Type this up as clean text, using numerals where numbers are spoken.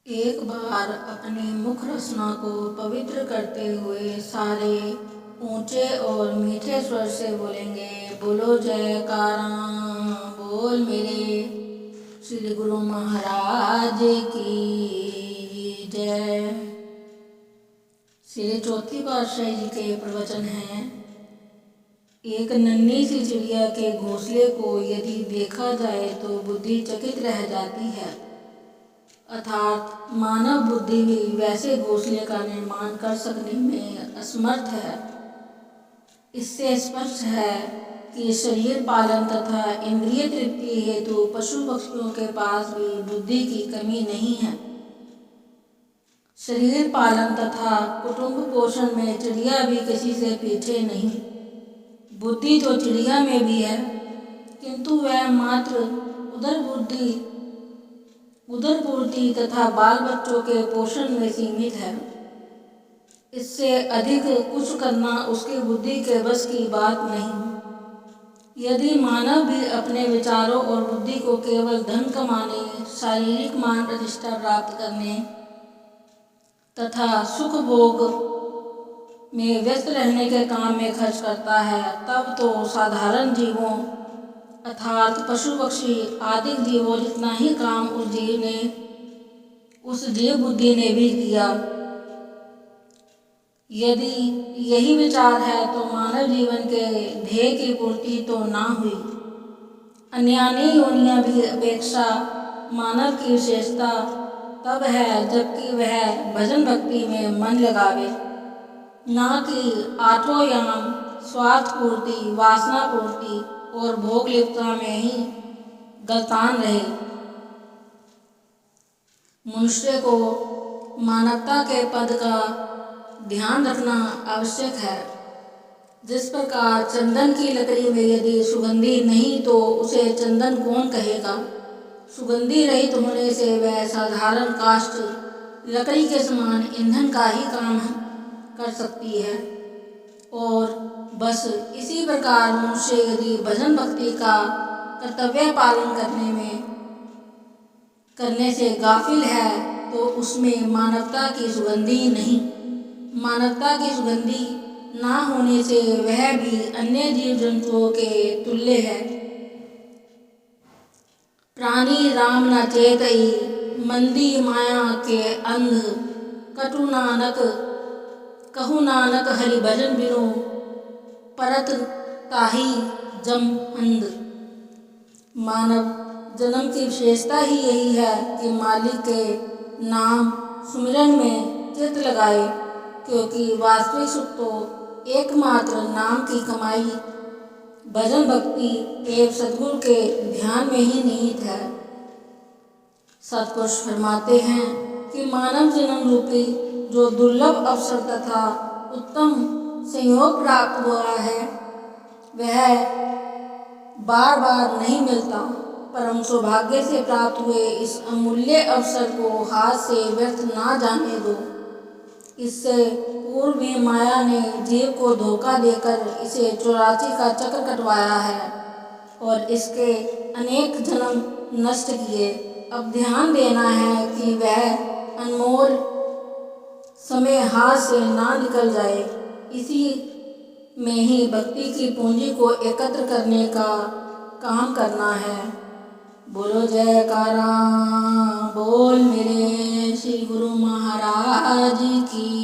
एक बार अपनी मुख रचना को पवित्र करते हुए सारे ऊंचे और मीठे स्वर से बोलेंगे, बोलो जयकारा बोल मेरे श्री गुरु महाराज की जय। श्री चौथी पातशाही जी के प्रवचन हैं। एक नन्ही सी चिड़िया के घोंसले को यदि देखा जाए तो बुद्धि चकित रह जाती है, अर्थात मानव बुद्धि भी वैसे घोंसले का निर्माण कर सकने में असमर्थ है। इससे स्पष्ट है कि शरीर पालन तथा इंद्रिय तृप्ति हेतु पशु पक्षियों के पास भी बुद्धि की कमी नहीं है। शरीर पालन तथा कुटुंब पोषण में चिड़िया भी किसी से पीछे नहीं। बुद्धि तो चिड़िया में भी है, किंतु वह मात्र उदरपूर्ति तथा बाल बच्चों के पोषण में सीमित है। इससे अधिक कुछ करना उसकी बुद्धि के बस की बात नहीं। यदि मानव भी अपने विचारों और बुद्धि को केवल धन कमाने, शारीरिक मान प्रतिष्ठा प्राप्त करने तथा सुख भोग में व्यस्त रहने के काम में खर्च करता है, तब तो साधारण जीवों अर्थात पशु पक्षी आदि जीवों जितना ही काम उस जीव बुद्धि ने भी किया। यदि यही विचार है तो मानव जीवन के ध्येय की पूर्ति तो ना हुई। अन्यान्य योनियां भी अपेक्षा मानव की विशेषता तब है जबकि वह भजन भक्ति में मन लगावे, ना कि आठों याम स्वार्थ पूर्ति, वासना पूर्ति और भोग लिप्तता में ही गलतान रहे। मनुष्य को मानवता के पद का ध्यान रखना आवश्यक है। जिस प्रकार चंदन की लकड़ी में यदि सुगंधी नहीं तो उसे चंदन कौन कहेगा। सुगंधी रहित होने से वह साधारण काष्ठ लकड़ी के समान ईंधन का ही काम कर सकती है। और बस इसी प्रकार मनुष्य यदि भजन भक्ति का कर्तव्य पालन करने से गाफिल है तो उसमें मानवता की सुगंधी नहीं। मानवता की सुगंधी ना होने से वह भी अन्य जीव जंतुओं के तुल्य है। प्राणी राम न चेतई, मंदी माया के अंध, कहु नानक हरि भजन बिनु, परत ताहि जम अंध। मानव जन्म की विशेषता ही यही है कि मालिक के नाम सुमिरन में चित्त लगाए, क्योंकि वास्तविक सुख तो एकमात्र नाम की कमाई, भजन भक्ति एवं सद्गुरु के ध्यान में ही निहित है। सत्पुरुष फरमाते हैं कि मानव जन्म रूपी जो दुर्लभ अवसर तथा उत्तम संयोग प्राप्त हुआ है वह बार बार नहीं मिलता, परम सौभाग्य से प्राप्त हुए इस अमूल्य अवसर को हाथ से व्यर्थ ना जाने दो। इससे पूर्व भी माया ने जीव को धोखा देकर इसे 84 का चक्र कटवाया है और इसके अनेक जन्म नष्ट किए। अब ध्यान देना है कि वह अनमोल समय हाथ से ना निकल जाए। इसी में ही भक्ति की पूंजी को एकत्र करने का काम करना है। बोलो जयकारा बोल मेरे श्री गुरु महाराज की